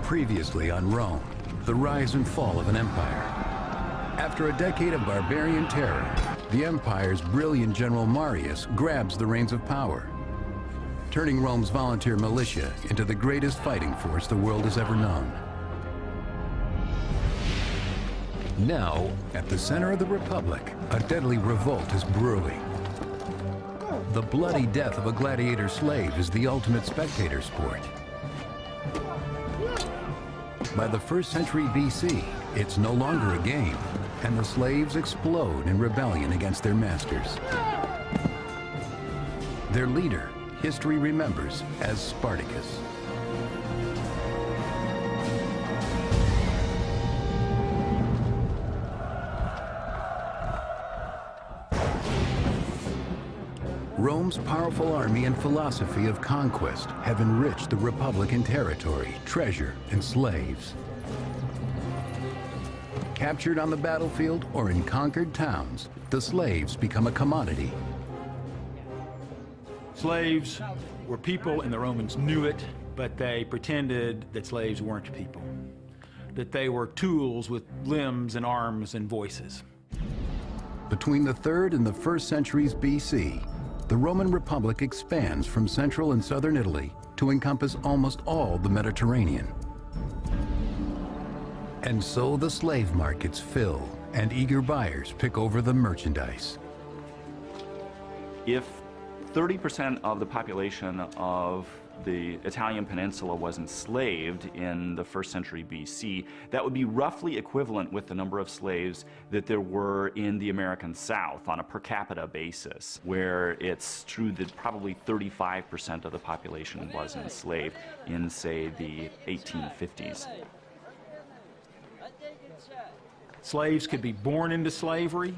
Previously on Rome, the rise and fall of an empire. After a decade of barbarian terror, the empire's brilliant general Marius grabs the reins of power, turning Rome's volunteer militia into the greatest fighting force the world has ever known. Now, at the center of the Republic, a deadly revolt is brewing. The bloody death of a gladiator slave is the ultimate spectator sport. By the 1st century BC, it's no longer a game, and the slaves explode in rebellion against their masters. Their leader, history remembers as Spartacus. Rome's powerful army and philosophy of conquest have enriched the Republican territory, treasure, and slaves. Captured on the battlefield or in conquered towns, the slaves become a commodity. Slaves were people, and the Romans knew it, but they pretended that slaves weren't people, that they were tools with limbs and arms and voices. Between the 3rd and the 1st centuries BC, the Roman Republic expands from central and southern Italy to encompass almost all the Mediterranean. And so the slave markets fill, and eager buyers pick over the merchandise. If 30% of the population of the Italian peninsula was enslaved in the 1st century BC, that would be roughly equivalent with the number of slaves that there were in the American South on a per capita basis, where it's true that probably 35% of the population was enslaved in, say, the 1850s. Slaves could be born into slavery.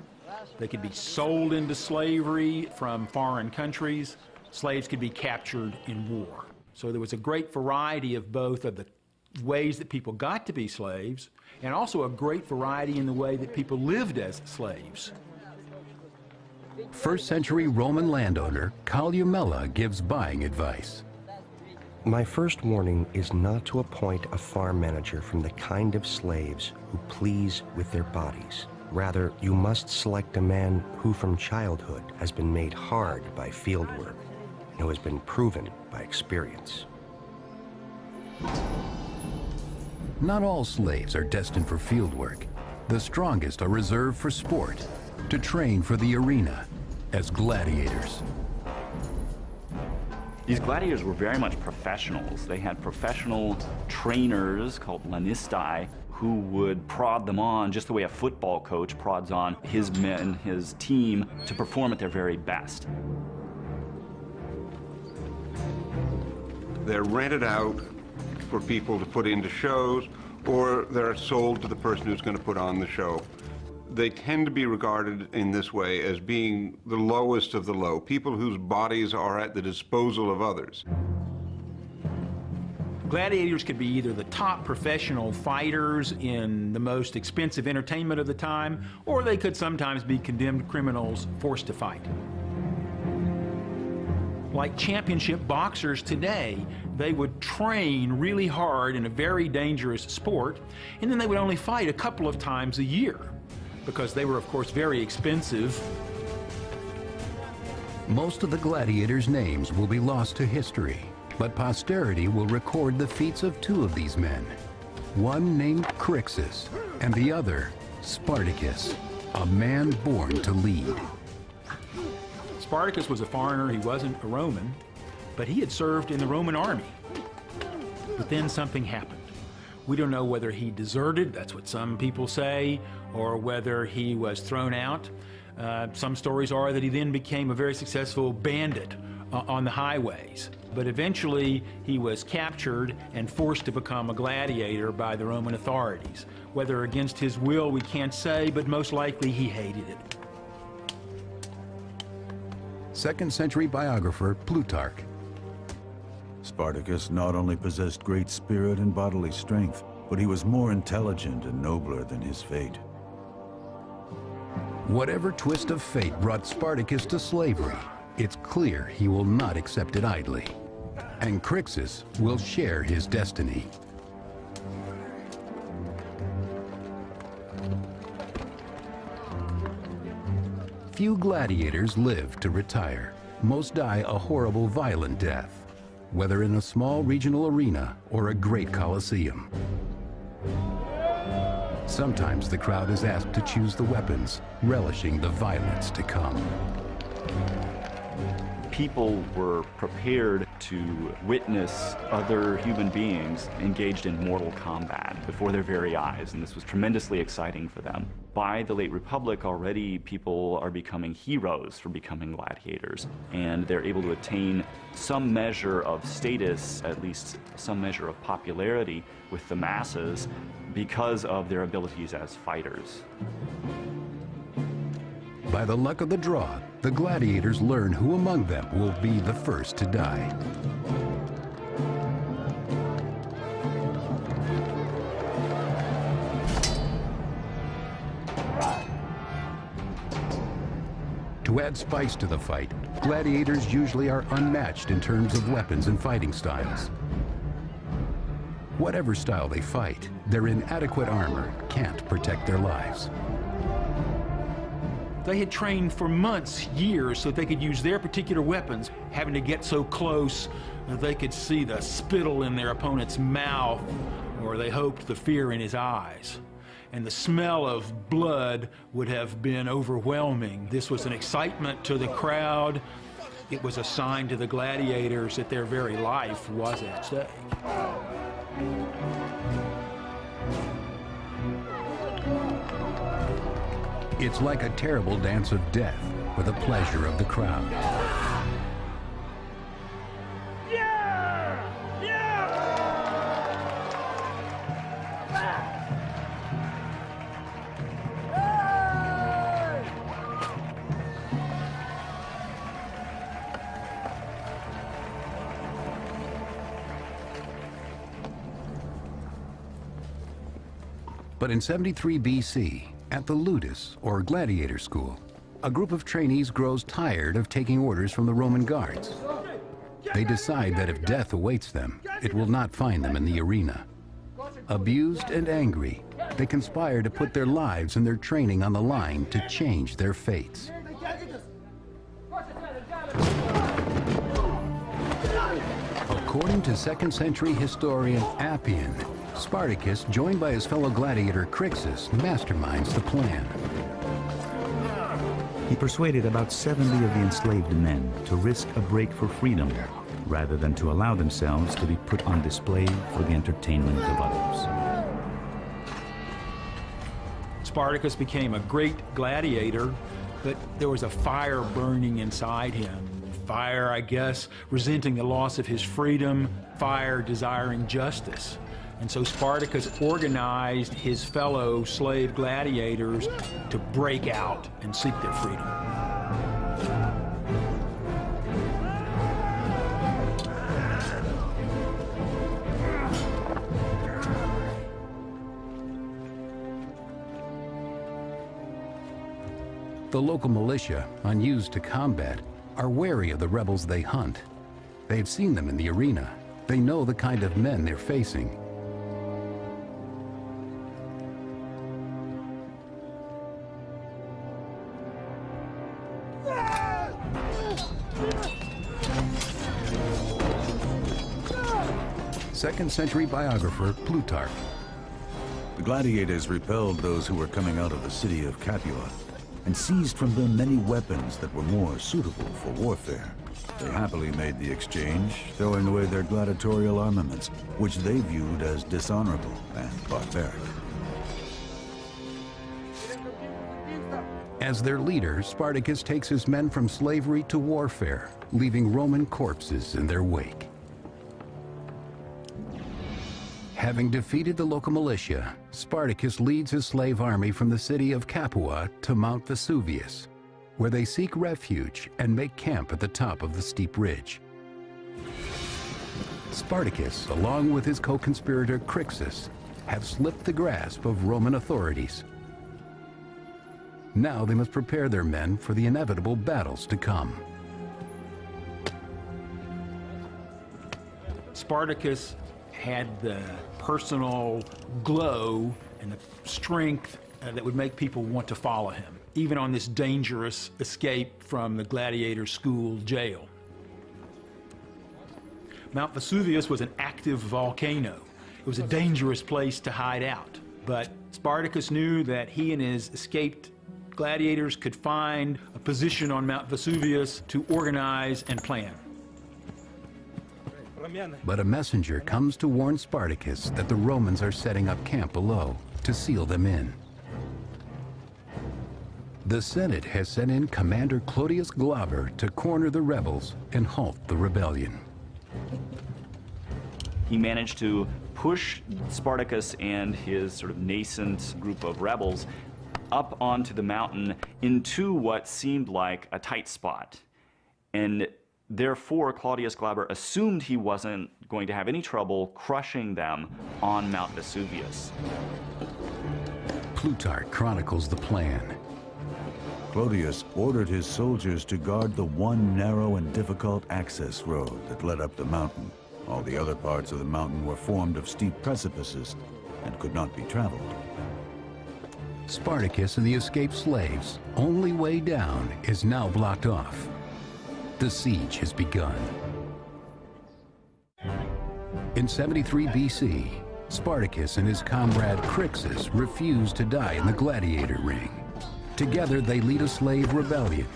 They could be sold into slavery from foreign countries. Slaves could be captured in war. So there was a great variety of both of the ways that people got to be slaves, and also a great variety in the way that people lived as slaves. 1st century Roman landowner Columella gives buying advice. My first warning is not to appoint a farm manager from the kind of slaves who please with their bodies. Rather, you must select a man who from childhood has been made hard by field work and who has been proven by experience. Not all slaves are destined for field work. The strongest are reserved for sport, to train for the arena as gladiators. These gladiators were very much professionals. They had professional trainers called lanistae who would prod them on just the way a football coach prods on his men, his team, to perform at their very best. They're rented out for people to put into shows, or they're sold to the person who's going to put on the show. They tend to be regarded in this way as being the lowest of the low, people whose bodies are at the disposal of others. Gladiators could be either the top professional fighters in the most expensive entertainment of the time, or they could sometimes be condemned criminals forced to fight. Like championship boxers today, they would train really hard in a very dangerous sport, and then they would only fight a couple of times a year, because they were, of course, very expensive. Most of the gladiators' names will be lost to history, but posterity will record the feats of 2 of these men. One named Crixus, and the other Spartacus, a man born to lead. Spartacus was a foreigner. He wasn't a Roman, but he had served in the Roman army. But then something happened. We don't know whether he deserted, that's what some people say, or whether he was thrown out. Some stories are that he then became a very successful bandit on the highways. But eventually he was captured and forced to become a gladiator by the Roman authorities. Whether against his will, we can't say, but most likely he hated it. 2nd century biographer Plutarch. Spartacus not only possessed great spirit and bodily strength, but he was more intelligent and nobler than his fate. Whatever twist of fate brought Spartacus to slavery, it's clear he will not accept it idly. And Crixus will share his destiny. Few gladiators live to retire. Most die a horrible, violent death, whether in a small regional arena or a great coliseum. Sometimes the crowd is asked to choose the weapons, relishing the violence to come. People were prepared to witness other human beings engaged in mortal combat before their very eyes, and this was tremendously exciting for them. By the late Republic, already people are becoming heroes for becoming gladiators, and they're able to attain some measure of status, at least some measure of popularity with the masses because of their abilities as fighters. By the luck of the draw, the gladiators learn who among them will be the first to die. To add spice to the fight, gladiators usually are unmatched in terms of weapons and fighting styles. Whatever style they fight, their inadequate armor can't protect their lives. They had trained for months, years, so they could use their particular weapons, having to get so close that they could see the spittle in their opponent's mouth, or they hoped the fear in his eyes. And the smell of blood would have been overwhelming. This was an excitement to the crowd. It was a sign to the gladiators that their very life was at stake. It's like a terrible dance of death for the pleasure of the crowd. But in 73 BC, at the Ludus, or gladiator school, a group of trainees grows tired of taking orders from the Roman guards. They decide that if death awaits them, it will not find them in the arena. Abused and angry, they conspire to put their lives and their training on the line to change their fates. According to 2nd century historian Appian, Spartacus, joined by his fellow gladiator Crixus, masterminds the plan. He persuaded about 70 of the enslaved men to risk a break for freedom, rather than to allow themselves to be put on display for the entertainment of others. Spartacus became a great gladiator, but there was a fire burning inside him. Fire, I guess, resenting the loss of his freedom, fire desiring justice. And so Spartacus organized his fellow slave gladiators to break out and seek their freedom. The local militia, unused to combat, are wary of the rebels they hunt. They've seen them in the arena. They know the kind of men they're facing. Second-century biographer Plutarch. The gladiators repelled those who were coming out of the city of Capua and seized from them many weapons that were more suitable for warfare. They happily made the exchange, throwing away their gladiatorial armaments, which they viewed as dishonorable and barbaric. As their leader, Spartacus takes his men from slavery to warfare, leaving Roman corpses in their wake. Having defeated the local militia, Spartacus leads his slave army from the city of Capua to Mount Vesuvius, where they seek refuge and make camp at the top of the steep ridge. Spartacus, along with his co-conspirator Crixus, have slipped the grasp of Roman authorities. Now they must prepare their men for the inevitable battles to come. Spartacus had the personal glow and the strength that would make people want to follow him. even on this dangerous escape from the gladiator school jail. Mount Vesuvius was an active volcano. It was a dangerous place to hide out, but Spartacus knew that he and his escaped gladiators could find a position on Mount Vesuvius to organize and plan. But a messenger comes to warn Spartacus that the Romans are setting up camp below to seal them in. The Senate has sent in Commander Clodius Glaber to corner the rebels and halt the rebellion. He managed to push Spartacus and his sort of nascent group of rebels up onto the mountain into what seemed like a tight spot. And therefore, Clodius Glaber assumed he wasn't going to have any trouble crushing them on Mount Vesuvius. Plutarch chronicles the plan. Clodius ordered his soldiers to guard the one narrow and difficult access road that led up the mountain. All the other parts of the mountain were formed of steep precipices and could not be traveled. Spartacus and the escaped slaves' only way down is now blocked off. The siege has begun. In 73 BC, Spartacus and his comrade Crixus refuse to die in the gladiator ring. Together they lead a slave rebellion.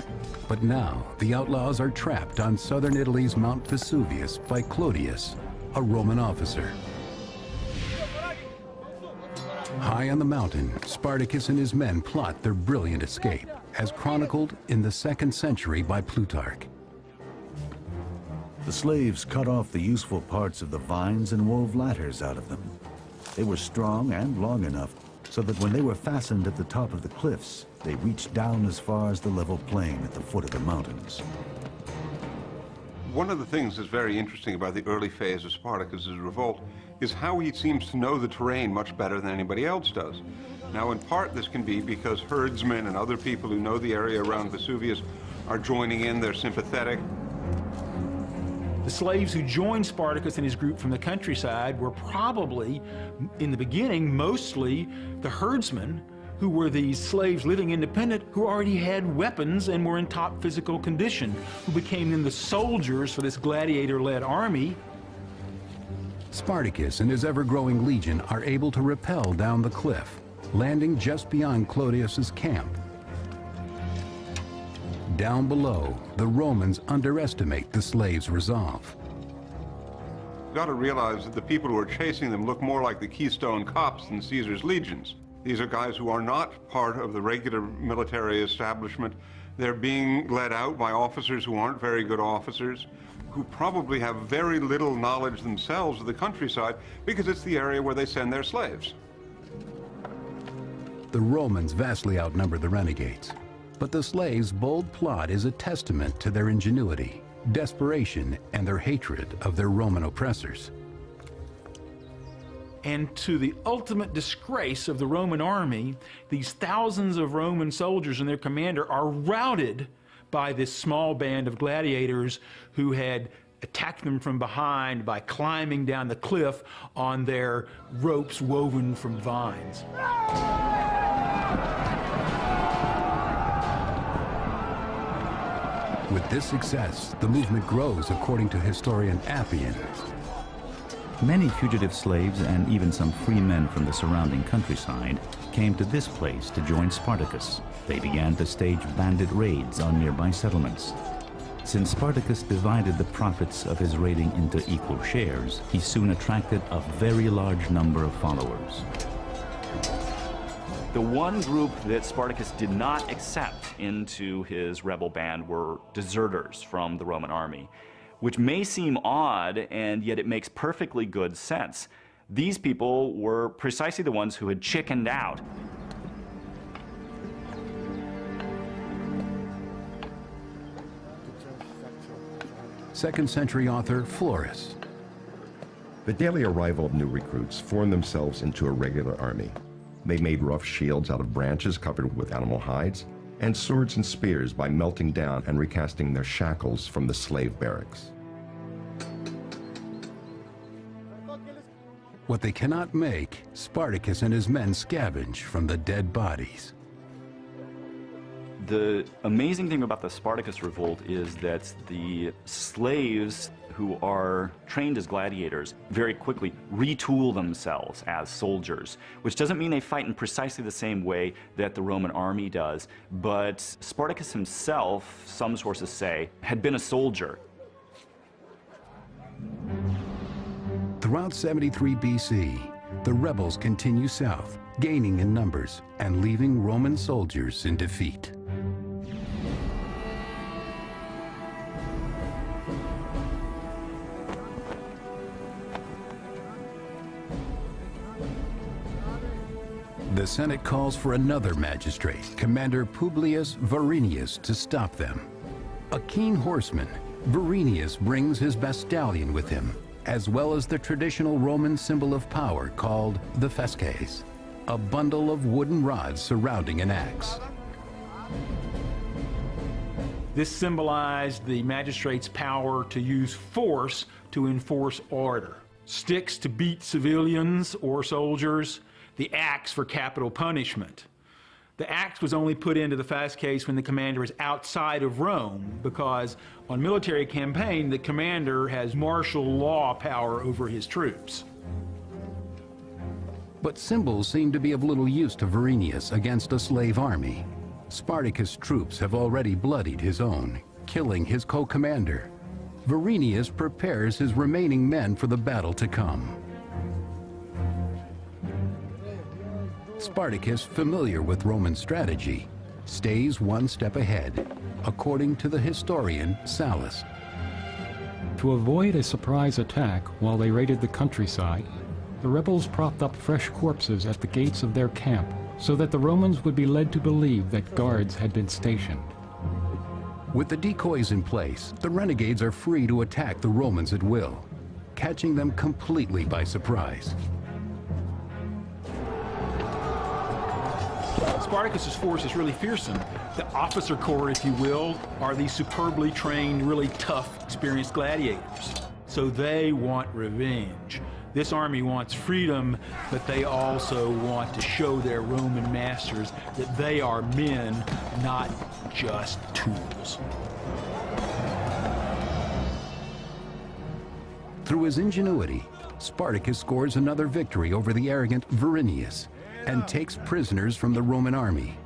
But now the outlaws are trapped on southern Italy's Mount Vesuvius by Clodius, a Roman officer. High on the mountain, Spartacus and his men plot their brilliant escape, as chronicled in the 2nd century by Plutarch. The slaves cut off the useful parts of the vines and wove ladders out of them. They were strong and long enough so that when they were fastened at the top of the cliffs, they reached down as far as the level plain at the foot of the mountains. One of the things that's very interesting about the early phase of Spartacus's revolt is how he seems to know the terrain much better than anybody else does. Now, in part, this can be because herdsmen and other people who know the area around Vesuvius are joining in, they're sympathetic. The slaves who joined Spartacus and his group from the countryside were probably, in the beginning, mostly the herdsmen, who were these slaves living independent, who already had weapons and were in top physical condition, who became then the soldiers for this gladiator-led army. Spartacus and his ever-growing legion are able to rappel down the cliff, landing just beyond Clodius's camp. Down below, the Romans underestimate the slaves' resolve. You've got to realize that the people who are chasing them look more like the Keystone Cops than Caesar's legions. These are guys who are not part of the regular military establishment. They're being led out by officers who aren't very good officers, who probably have very little knowledge themselves of the countryside because it's the area where they send their slaves. The Romans vastly outnumber the renegades, but the slaves' bold plot is a testament to their ingenuity, desperation, and their hatred of their Roman oppressors. And to the ultimate disgrace of the Roman army, these thousands of Roman soldiers and their commander are routed by this small band of gladiators who had attacked them from behind by climbing down the cliff on their ropes woven from vines. With this success, the movement grows, according to historian Appian. Many fugitive slaves and even some free men from the surrounding countryside came to this place to join Spartacus. They began to stage bandit raids on nearby settlements. Since Spartacus divided the profits of his raiding into equal shares, he soon attracted a very large number of followers. The one group that Spartacus did not accept into his rebel band were deserters from the Roman army, which may seem odd, and yet it makes perfectly good sense. These people were precisely the ones who had chickened out. Second-century author Florus. The daily arrival of new recruits formed themselves into a regular army. They made rough shields out of branches covered with animal hides, and swords and spears by melting down and recasting their shackles from the slave barracks. What they cannot make, Spartacus and his men scavenge from the dead bodies. The amazing thing about the Spartacus revolt is that the slaves who are trained as gladiators very quickly retool themselves as soldiers, which doesn't mean they fight in precisely the same way that the Roman army does, but Spartacus himself, some sources say, had been a soldier. Throughout 73 BC, the rebels continue south, gaining in numbers and leaving Roman soldiers in defeat. The Senate calls for another magistrate, Commander Publius Varinius, to stop them. A keen horseman, Varinius brings his bastallion with him, as well as the traditional Roman symbol of power called the fasces, a bundle of wooden rods surrounding an axe. This symbolized the magistrate's power to use force to enforce order. Sticks to beat civilians or soldiers, the axe for capital punishment. The axe was only put into the fasces when the commander is outside of Rome, because on military campaign, the commander has martial law power over his troops. But symbols seem to be of little use to Varinius against a slave army. Spartacus' troops have already bloodied his own, killing his co-commander. Varinius prepares his remaining men for the battle to come. Spartacus, familiar with Roman strategy, stays one step ahead, according to the historian Sallust. To avoid a surprise attack while they raided the countryside, the rebels propped up fresh corpses at the gates of their camp so that the Romans would be led to believe that guards had been stationed. With the decoys in place, the renegades are free to attack the Romans at will, catching them completely by surprise. Spartacus's force is really fearsome. The officer corps, if you will, are these superbly trained, really tough, experienced gladiators. So they want revenge. This army wants freedom, but they also want to show their Roman masters that they are men, not just tools. Through his ingenuity, Spartacus scores another victory over the arrogant Varinius and takes prisoners from the Roman army.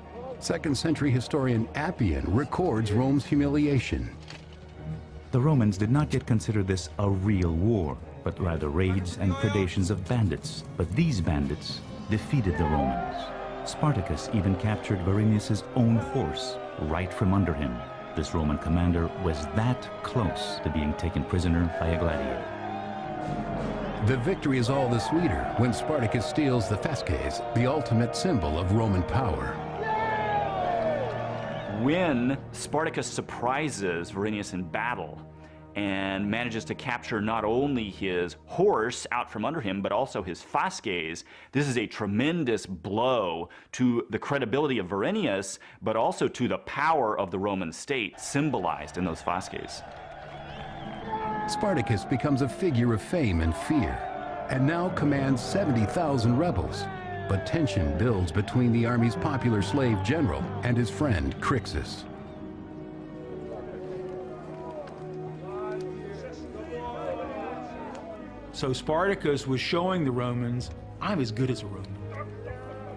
2nd century historian Appian records Rome's humiliation. The Romans did not yet consider this a real war, but rather raids and predations of bandits. But these bandits defeated the Romans. Spartacus even captured Varinius' own horse right from under him. This Roman commander was that close to being taken prisoner by a gladiator. The victory is all the sweeter when Spartacus steals the fasces, the ultimate symbol of Roman power. When Spartacus surprises Varinius in battle and manages to capture not only his horse out from under him, but also his fasces, this is a tremendous blow to the credibility of Varinius, but also to the power of the Roman state symbolized in those fasces. Spartacus becomes a figure of fame and fear, and now commands 70,000 rebels. But tension builds between the army's popular slave general and his friend Crixus. So Spartacus was showing the Romans, I'm as good as a Roman.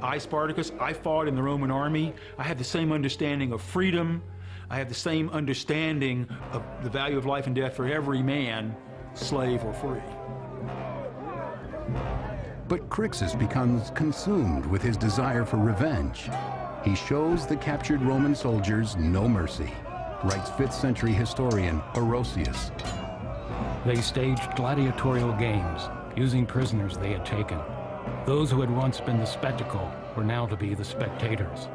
I, Spartacus, I fought in the Roman army. I have the same understanding of freedom. I have the same understanding of the value of life and death for every man, slave or free. But Crixus becomes consumed with his desire for revenge. He shows the captured Roman soldiers no mercy, writes 5th century historian Orosius. They staged gladiatorial games, using prisoners they had taken. Those who had once been the spectacle were now to be the spectators.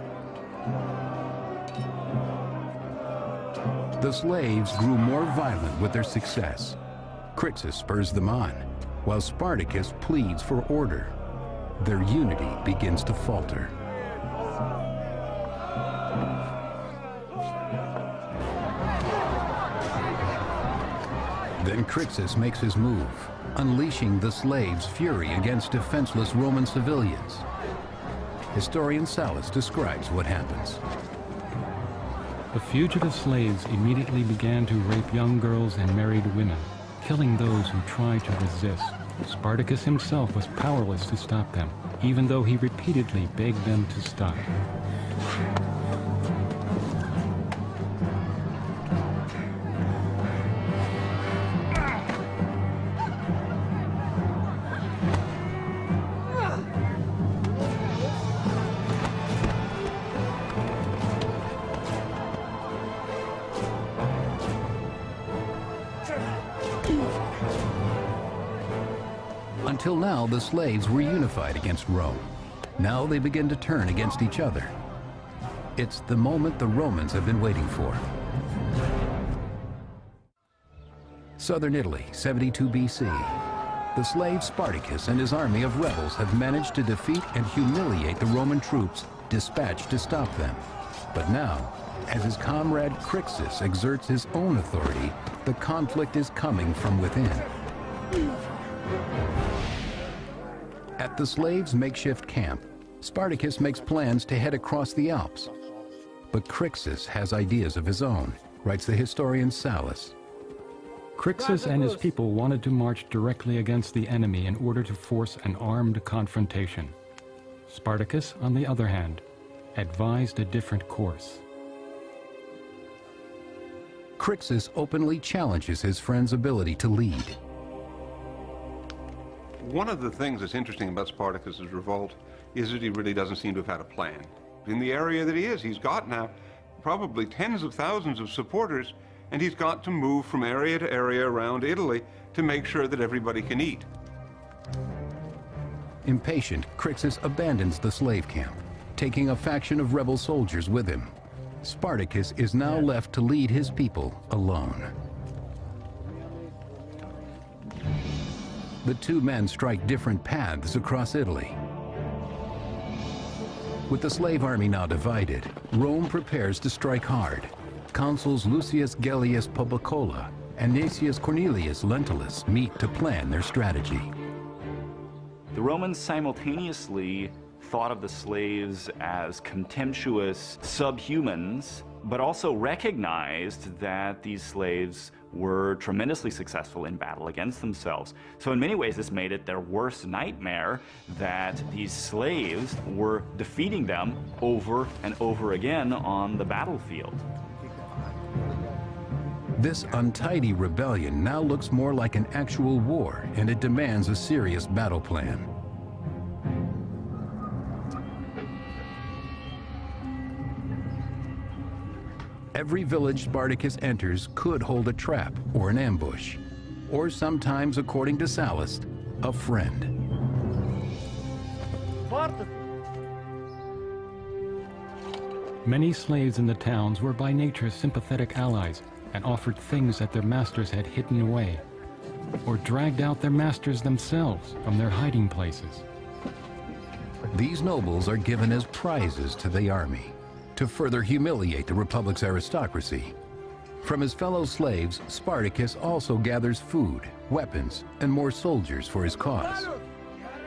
The slaves grew more violent with their success. Crixus spurs them on, while Spartacus pleads for order. Their unity begins to falter. Then Crixus makes his move, unleashing the slaves' fury against defenseless Roman civilians. Historian Sallust describes what happens. The fugitive slaves immediately began to rape young girls and married women, killing those who tried to resist. Spartacus himself was powerless to stop them, even though he repeatedly begged them to stop. Until now, the slaves were unified against Rome. Now they begin to turn against each other. It's the moment the Romans have been waiting for. Southern Italy, 72 BC. The slave Spartacus and his army of rebels have managed to defeat and humiliate the Roman troops dispatched to stop them. But now, as his comrade Crixus exerts his own authority, the conflict is coming from within. At the slaves' makeshift camp, Spartacus makes plans to head across the Alps. But Crixus has ideas of his own, writes the historian Sallust. Crixus and his people wanted to march directly against the enemy in order to force an armed confrontation. Spartacus, on the other hand, advised a different course. Crixus openly challenges his friend's ability to lead. One of the things that's interesting about Spartacus's revolt is that he really doesn't seem to have had a plan. In the area that he is, he's got now probably tens of thousands of supporters, and he's got to move from area to area around Italy to make sure that everybody can eat. Impatient, Crixus abandons the slave camp, taking a faction of rebel soldiers with him. Spartacus is now left to lead his people alone. The two men strike different paths across Italy. With the slave army now divided, Rome prepares to strike hard. Consuls Lucius Gellius Publicola and Nacius Cornelius Lentulus meet to plan their strategy. The Romans simultaneously thought of the slaves as contemptuous subhumans, but also recognized that these slaves were tremendously successful in battle against themselves. So in many ways, this made it their worst nightmare that these slaves were defeating them over and over again on the battlefield. This untidy rebellion now looks more like an actual war, and it demands a serious battle plan. Every village Spartacus enters could hold a trap or an ambush, or sometimes, according to Sallust, a friend. Many slaves in the towns were by nature sympathetic allies and offered things that their masters had hidden away, or dragged out their masters themselves from their hiding places. These nobles are given as prizes to the army, to further humiliate the Republic's aristocracy. From his fellow slaves, Spartacus also gathers food, weapons, and more soldiers for his cause.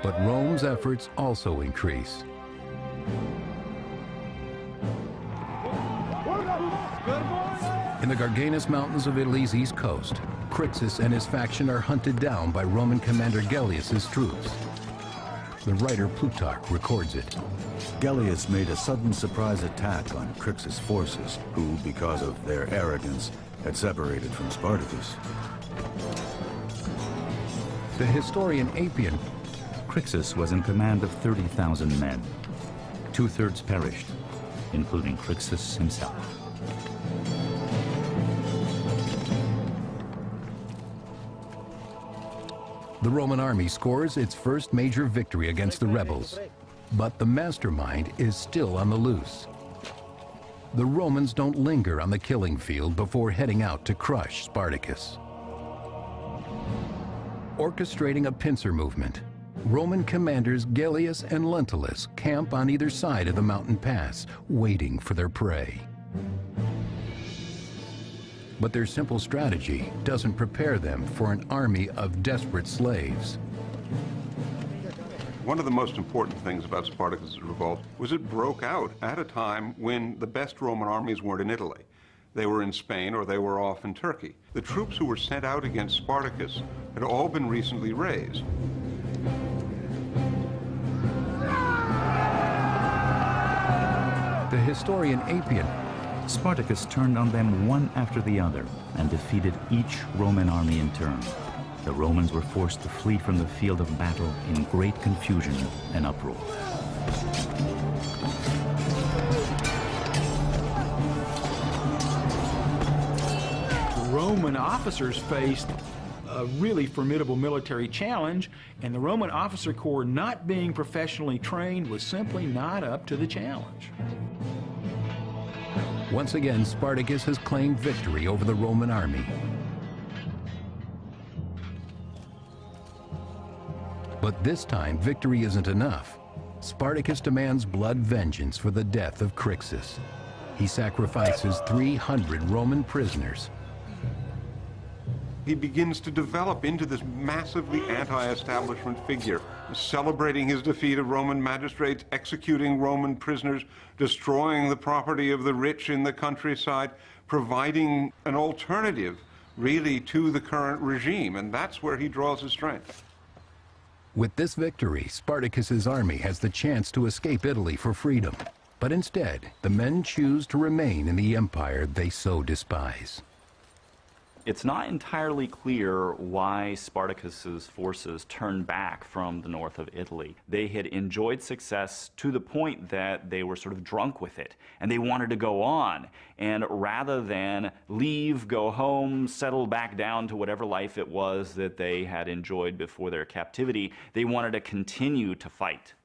But Rome's efforts also increase. In the Garganus Mountains of Italy's east coast, Crixus and his faction are hunted down by Roman commander Gellius's troops. The writer Plutarch records it. Gellius made a sudden surprise attack on Crixus' forces, who, because of their arrogance, had separated from Spartacus. The historian Appian. Crixus was in command of 30,000 men. 2/3 perished, including Crixus himself. The Roman army scores its first major victory against the rebels, but the mastermind is still on the loose. The Romans don't linger on the killing field before heading out to crush Spartacus. Orchestrating a pincer movement, Roman commanders Gellius and Lentulus camp on either side of the mountain pass, waiting for their prey. But their simple strategy doesn't prepare them for an army of desperate slaves. One of the most important things about Spartacus' revolt was it broke out at a time when the best Roman armies weren't in Italy. they were in Spain or they were off in Turkey. The troops who were sent out against Spartacus had all been recently raised. The historian Appian. Spartacus turned on them one after the other and defeated each Roman army in turn. The Romans were forced to flee from the field of battle in great confusion and uproar. Roman officers faced a really formidable military challenge, and the Roman officer corps, not being professionally trained, was simply not up to the challenge. Once again, Spartacus has claimed victory over the Roman army. But this time, victory isn't enough. Spartacus demands blood vengeance for the death of Crixus. He sacrifices 300 Roman prisoners. He begins to develop into this massively anti-establishment figure, celebrating his defeat of Roman magistrates, executing Roman prisoners, destroying the property of the rich in the countryside, providing an alternative, really, to the current regime, and that's where he draws his strength. With this victory, Spartacus's army has the chance to escape Italy for freedom. But instead, the men choose to remain in the empire they so despise. It's not entirely clear why Spartacus's forces turned back from the north of Italy. They had enjoyed success to the point that they were sort of drunk with it, and they wanted to go on. And rather than leave, go home, settle back down to whatever life it was that they had enjoyed before their captivity, they wanted to continue to fight.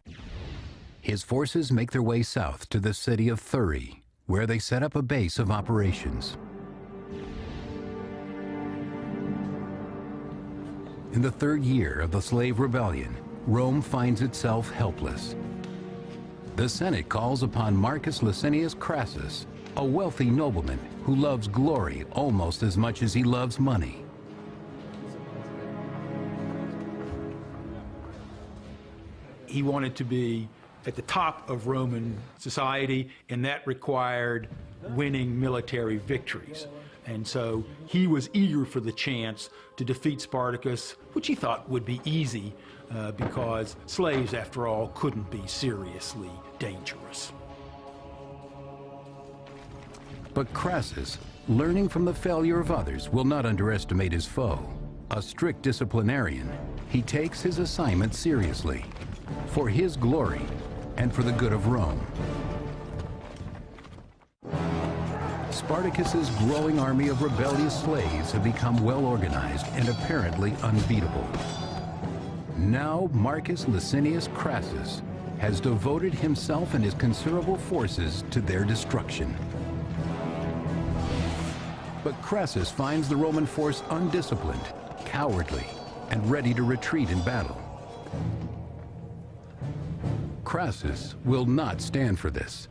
His forces make their way south to the city of Thurii, where they set up a base of operations. In the third year of the slave rebellion, Rome finds itself helpless. The Senate calls upon Marcus Licinius Crassus, a wealthy nobleman who loves glory almost as much as he loves money. He wanted to be at the top of Roman society, and that required winning military victories. And so he was eager for the chance to defeat Spartacus, which he thought would be easy because slaves, after all, couldn't be seriously dangerous. But Crassus, learning from the failure of others, will not underestimate his foe. A strict disciplinarian, he takes his assignment seriously, for his glory and for the good of Rome. Spartacus's growing army of rebellious slaves have become well organized and apparently unbeatable. Now Marcus Licinius Crassus has devoted himself and his considerable forces to their destruction. But Crassus finds the Roman force undisciplined, cowardly, and ready to retreat in battle. Crassus will not stand for this.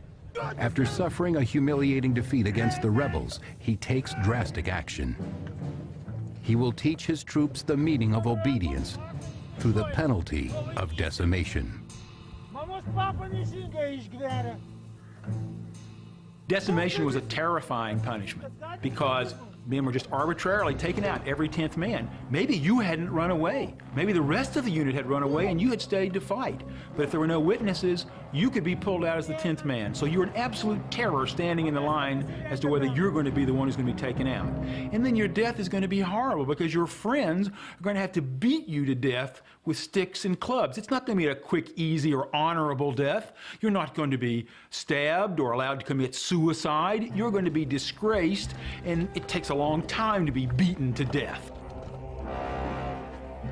After suffering a humiliating defeat against the rebels, he takes drastic action. He will teach his troops the meaning of obedience through the penalty of decimation. Decimation was a terrifying punishment because men were just arbitrarily taken out, every 10th man. Maybe you hadn't run away. Maybe the rest of the unit had run away and you had stayed to fight. But if there were no witnesses, you could be pulled out as the 10th man. So you were in absolute terror standing in the line as to whether you're going to be the one who's going to be taken out. And then your death is going to be horrible because your friends are going to have to beat you to death with sticks and clubs. It's not going to be a quick, easy, or honorable death. You're not going to be stabbed or allowed to commit suicide. You're going to be disgraced, and it takes a long time to be beaten to death.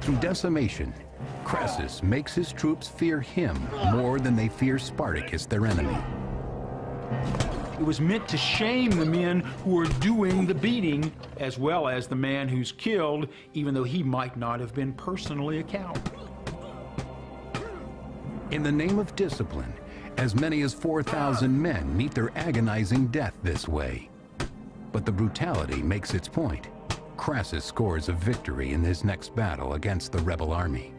Through decimation, Crassus makes his troops fear him more than they fear Spartacus, their enemy. It was meant to shame the men who are doing the beating, as well as the man who's killed, even though he might not have been personally a coward. In the name of discipline, as many as 4,000 men meet their agonizing death this way. But the brutality makes its point. Crassus scores a victory in his next battle against the rebel army.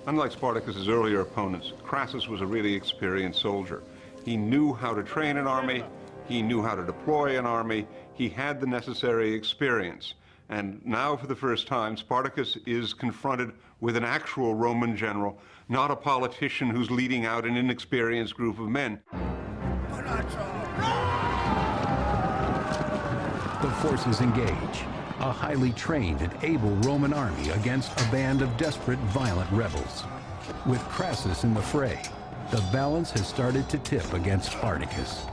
Unlike Spartacus's earlier opponents, Crassus was a really experienced soldier. He knew how to train an army, he knew how to deploy an army, he had the necessary experience. And now, for the first time, Spartacus is confronted with an actual Roman general, not a politician who's leading out an inexperienced group of men. The forces engage, a highly trained and able Roman army against a band of desperate, violent rebels. With Crassus in the fray, the balance has started to tip against Spartacus.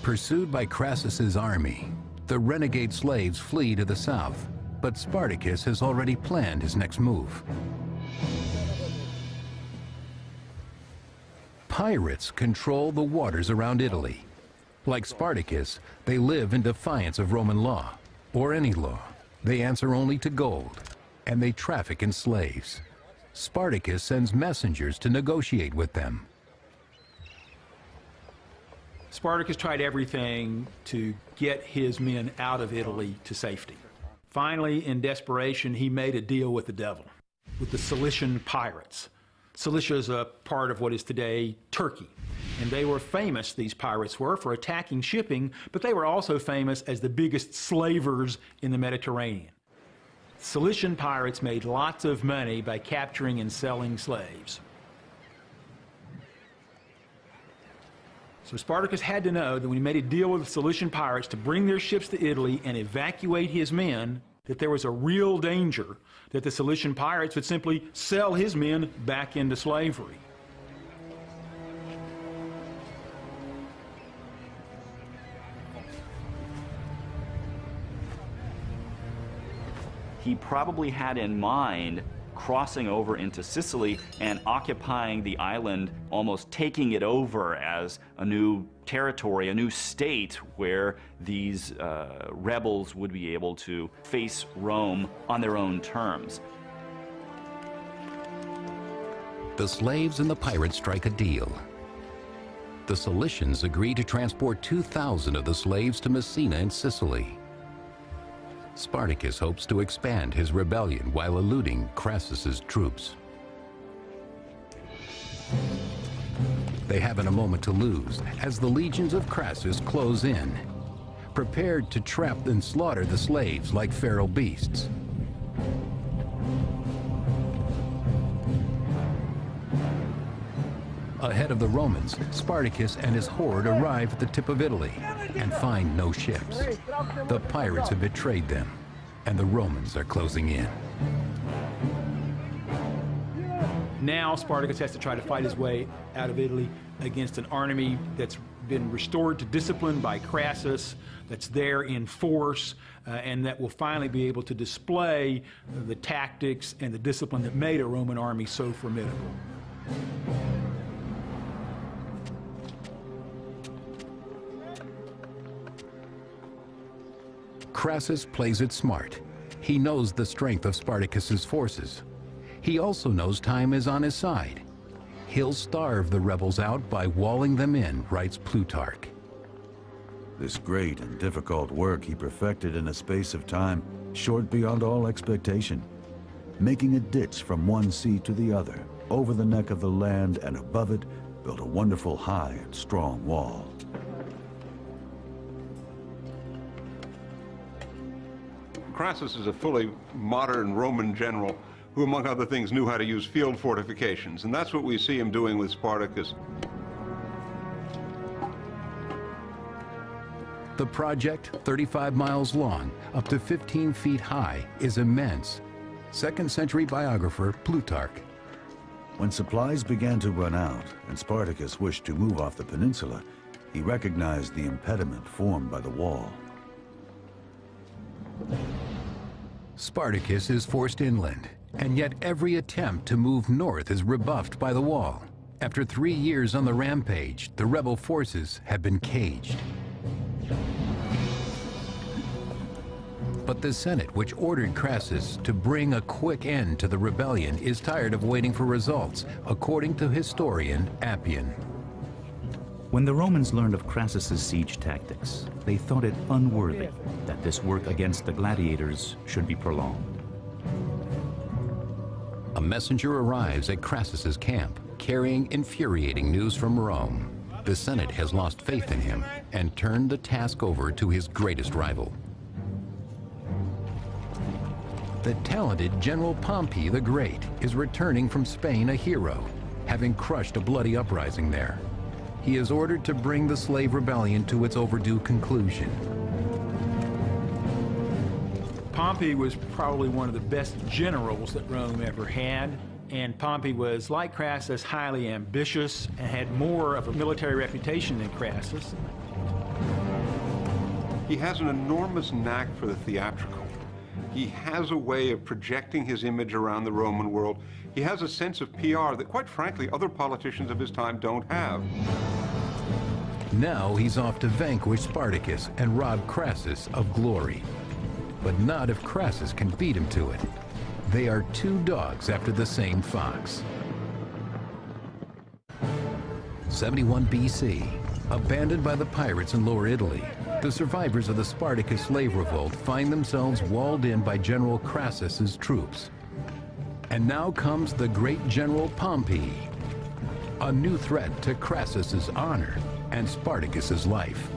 Pursued by Crassus's army, the renegade slaves flee to the south, but Spartacus has already planned his next move. Pirates control the waters around Italy. Like Spartacus, they live in defiance of Roman law, or any law. They answer only to gold, and they traffic in slaves. Spartacus sends messengers to negotiate with them. Spartacus tried everything to get his men out of Italy to safety. Finally, in desperation, he made a deal with the devil, with the Cilician pirates. Cilicia is a part of what is today Turkey. And they were famous, these pirates were, for attacking shipping, but they were also famous as the biggest slavers in the Mediterranean. Cilician pirates made lots of money by capturing and selling slaves. So Spartacus had to know that when he made a deal with the Cilician pirates to bring their ships to Italy and evacuate his men, that there was a real danger that the Cilician pirates would simply sell his men back into slavery. He probably had in mind crossing over into Sicily and occupying the island, almost taking it over as a new territory, a new state where these rebels would be able to face Rome on their own terms. The slaves and the pirates strike a deal. The Cilicians agree to transport 2,000 of the slaves to Messina in Sicily. Spartacus hopes to expand his rebellion while eluding Crassus's troops. They haven't a moment to lose as the legions of Crassus close in, prepared to trap and slaughter the slaves like feral beasts. Ahead of the Romans, Spartacus and his horde arrive at the tip of Italy and find no ships. The pirates have betrayed them, and the Romans are closing in. Now Spartacus has to try to fight his way out of Italy against an army that's been restored to discipline by Crassus, that's there in force, and that will finally be able to display the tactics and the discipline that made a Roman army so formidable. Crassus plays it smart. He knows the strength of Spartacus's forces. He also knows time is on his side. He'll starve the rebels out by walling them in, writes Plutarch. This great and difficult work he perfected in a space of time short beyond all expectation, making a ditch from one sea to the other, over the neck of the land, and above it built a wonderful high and strong wall. Crassus is a fully modern Roman general who, among other things, knew how to use field fortifications, and that's what we see him doing with Spartacus. The project, 35 miles long, up to 15 feet high, is immense. 2nd century biographer Plutarch. When supplies began to run out and Spartacus wished to move off the peninsula, he recognized the impediment formed by the wall. Spartacus is forced inland, and yet every attempt to move north is rebuffed by the wall. After 3 years on the rampage, the rebel forces have been caged. But the Senate, which ordered Crassus to bring a quick end to the rebellion, is tired of waiting for results, according to historian Appian. When the Romans learned of Crassus's siege tactics, they thought it unworthy that this work against the gladiators should be prolonged. A messenger arrives at Crassus's camp, carrying infuriating news from Rome. The Senate has lost faith in him and turned the task over to his greatest rival. The talented General Pompey the Great is returning from Spain a hero, having crushed a bloody uprising there. He is ordered to bring the slave rebellion to its overdue conclusion. Pompey was probably one of the best generals that Rome ever had, and Pompey was, like Crassus, highly ambitious and had more of a military reputation than Crassus. He has an enormous knack for the theatrical. He has a way of projecting his image around the Roman world. He has a sense of PR that, quite frankly, other politicians of his time don't have. Now he's off to vanquish Spartacus and rob Crassus of glory. But not if Crassus can beat him to it. They are two dogs after the same fox. 71 BC, abandoned by the pirates in Lower Italy, the survivors of the Spartacus slave revolt find themselves walled in by General Crassus's troops. And now comes the great General Pompey, a new threat to Crassus's honor and Spartacus's life.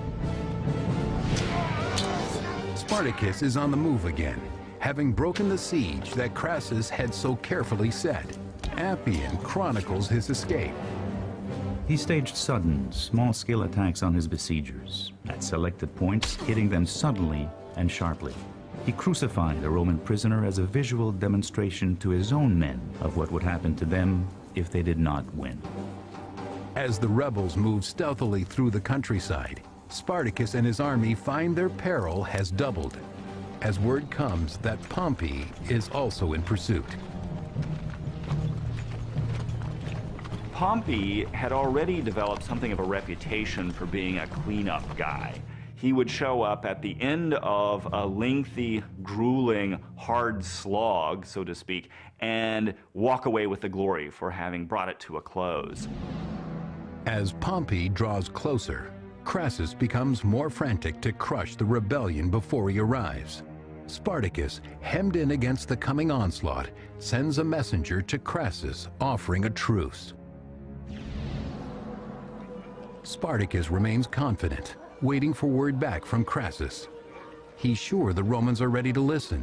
Spartacus is on the move again, having broken the siege that Crassus had so carefully set. Appian chronicles his escape. He staged sudden, small-scale attacks on his besiegers, at selected points, hitting them suddenly and sharply. He crucified a Roman prisoner as a visual demonstration to his own men of what would happen to them if they did not win. As the rebels move stealthily through the countryside, Spartacus and his army find their peril has doubled, as word comes that Pompey is also in pursuit. Pompey had already developed something of a reputation for being a cleanup guy. He would show up at the end of a lengthy, grueling, hard slog, so to speak, and walk away with the glory for having brought it to a close. As Pompey draws closer, Crassus becomes more frantic to crush the rebellion before he arrives. Spartacus, hemmed in against the coming onslaught, sends a messenger to Crassus offering a truce. Spartacus remains confident, waiting for word back from Crassus. He's sure the Romans are ready to listen,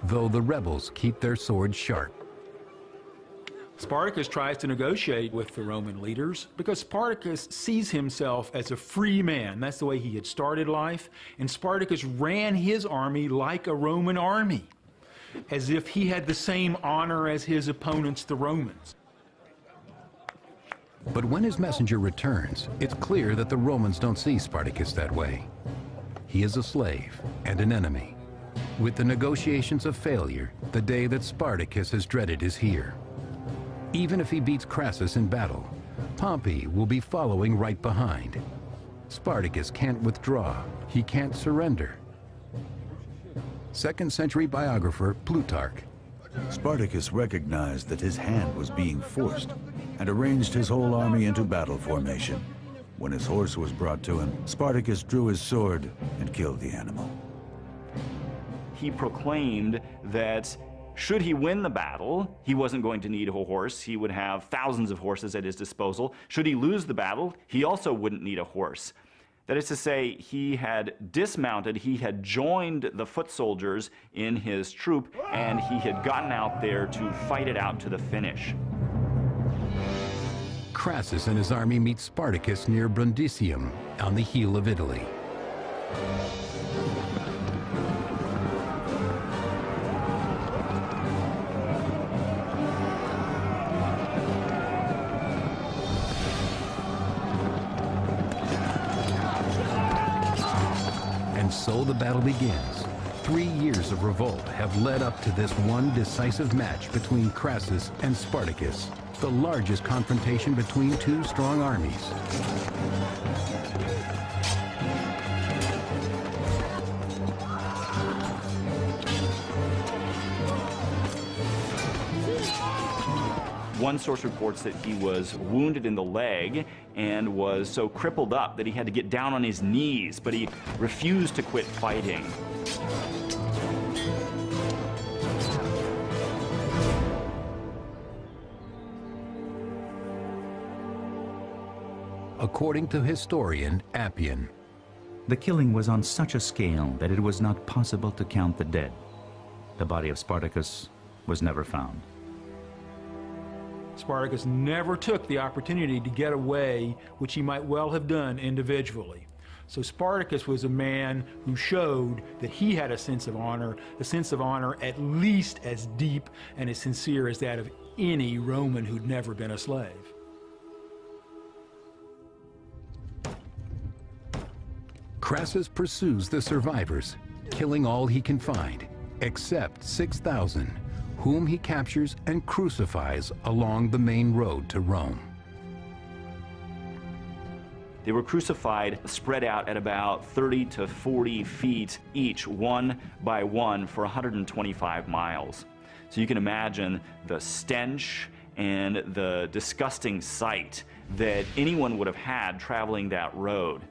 though the rebels keep their swords sharp. Spartacus tries to negotiate with the Roman leaders because Spartacus sees himself as a free man. That's the way he had started life. And Spartacus ran his army like a Roman army, as if he had the same honor as his opponents, the Romans. But when his messenger returns, it's clear that the Romans don't see Spartacus that way. He is a slave and an enemy. With the negotiations a failure, the day that Spartacus has dreaded is here. Even if he beats Crassus in battle, Pompey will be following right behind. Spartacus can't withdraw. He can't surrender. 2nd century biographer Plutarch. Spartacus recognized that his hand was being forced and arranged his whole army into battle formation. When his horse was brought to him, Spartacus drew his sword and killed the animal. He proclaimed that should he win the battle, he wasn't going to need a horse. He would have thousands of horses at his disposal. Should he lose the battle, he also wouldn't need a horse. That is to say, he had dismounted, he had joined the foot soldiers in his troop, and he had gotten out there to fight it out to the finish. Crassus and his army meet Spartacus near Brundisium, on the heel of Italy. And so the battle begins. 3 years of revolt have led up to this one decisive match between Crassus and Spartacus, the largest confrontation between two strong armies. One source reports that he was wounded in the leg and was so crippled up that he had to get down on his knees, but he refused to quit fighting. According to historian Appian, the killing was on such a scale that it was not possible to count the dead. The body of Spartacus was never found. Spartacus never took the opportunity to get away, which he might well have done individually. So Spartacus was a man who showed that he had a sense of honor at least as deep and as sincere as that of any Roman who'd never been a slave. Crassus pursues the survivors, killing all he can find, except 6,000, whom he captures and crucifies along the main road to Rome. They were crucified, spread out at about 30 to 40 feet each, one by one, for 125 miles. So you can imagine the stench and the disgusting sight that anyone would have had traveling that road.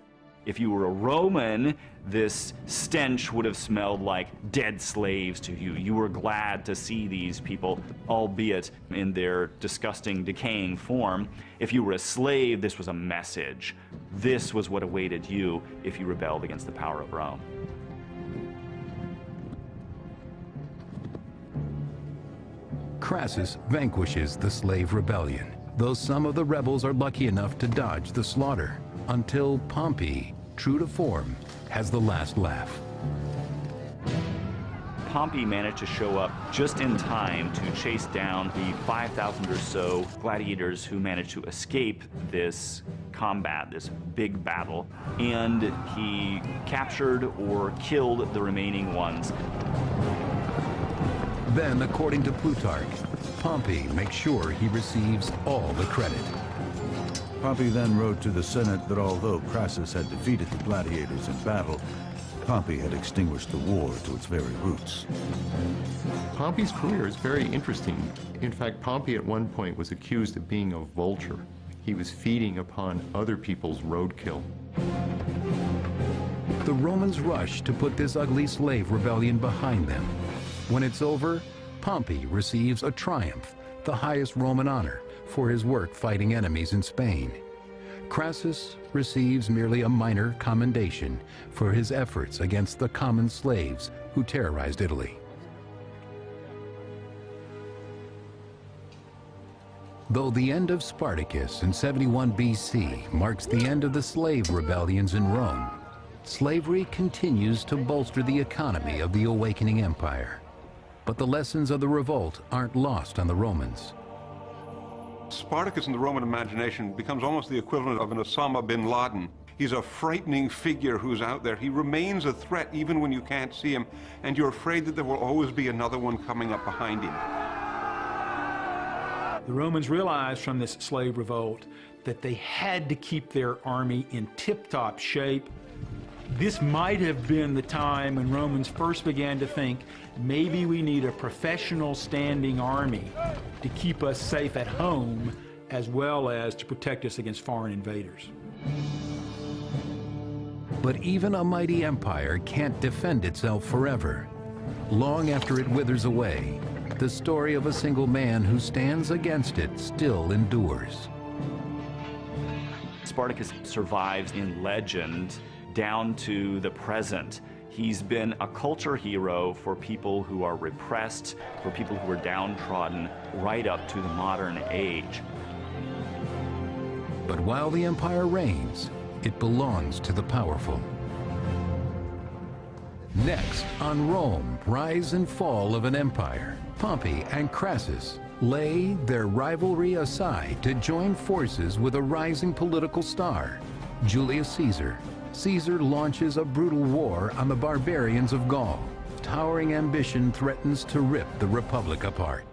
If you were a Roman, this stench would have smelled like dead slaves to you. You were glad to see these people, albeit in their disgusting, decaying form. If you were a slave, this was a message. This was what awaited you if you rebelled against the power of Rome. Crassus vanquishes the slave rebellion, though some of the rebels are lucky enough to dodge the slaughter, until Pompey, true to form, has the last laugh. Pompey managed to show up just in time to chase down the 5,000 or so gladiators who managed to escape this combat, this big battle, and he captured or killed the remaining ones. Then, according to Plutarch, Pompey makes sure he receives all the credit. Pompey then wrote to the Senate that although Crassus had defeated the gladiators in battle, Pompey had extinguished the war to its very roots. Pompey's career is very interesting. In fact, Pompey at one point was accused of being a vulture. He was feeding upon other people's roadkill. The Romans rush to put this ugly slave rebellion behind them. When it's over, Pompey receives a triumph, the highest Roman honor, for his work fighting enemies in Spain. Crassus receives merely a minor commendation for his efforts against the common slaves who terrorized Italy. Though the end of Spartacus in 71 BC marks the end of the slave rebellions in Rome, slavery continues to bolster the economy of the awakening empire. But the lessons of the revolt aren't lost on the Romans. Spartacus in the Roman imagination becomes almost the equivalent of an Osama bin Laden. He's a frightening figure who's out there. He remains a threat even when you can't see him, and you're afraid that there will always be another one coming up behind him. The Romans realized from this slave revolt that they had to keep their army in tip-top shape. This might have been the time when Romans first began to think, maybe we need a professional standing army to keep us safe at home as well as to protect us against foreign invaders. But even a mighty empire can't defend itself forever. Long after it withers away, the story of a single man who stands against it still endures. Spartacus survives in legend down to the present. He's been a culture hero for people who are repressed, for people who are downtrodden, right up to the modern age. But while the empire reigns, it belongs to the powerful. Next, on Rome, rise and fall of an empire, Pompey and Crassus lay their rivalry aside to join forces with a rising political star, Julius Caesar. Caesar launches a brutal war on the barbarians of Gaul. Towering ambition threatens to rip the Republic apart.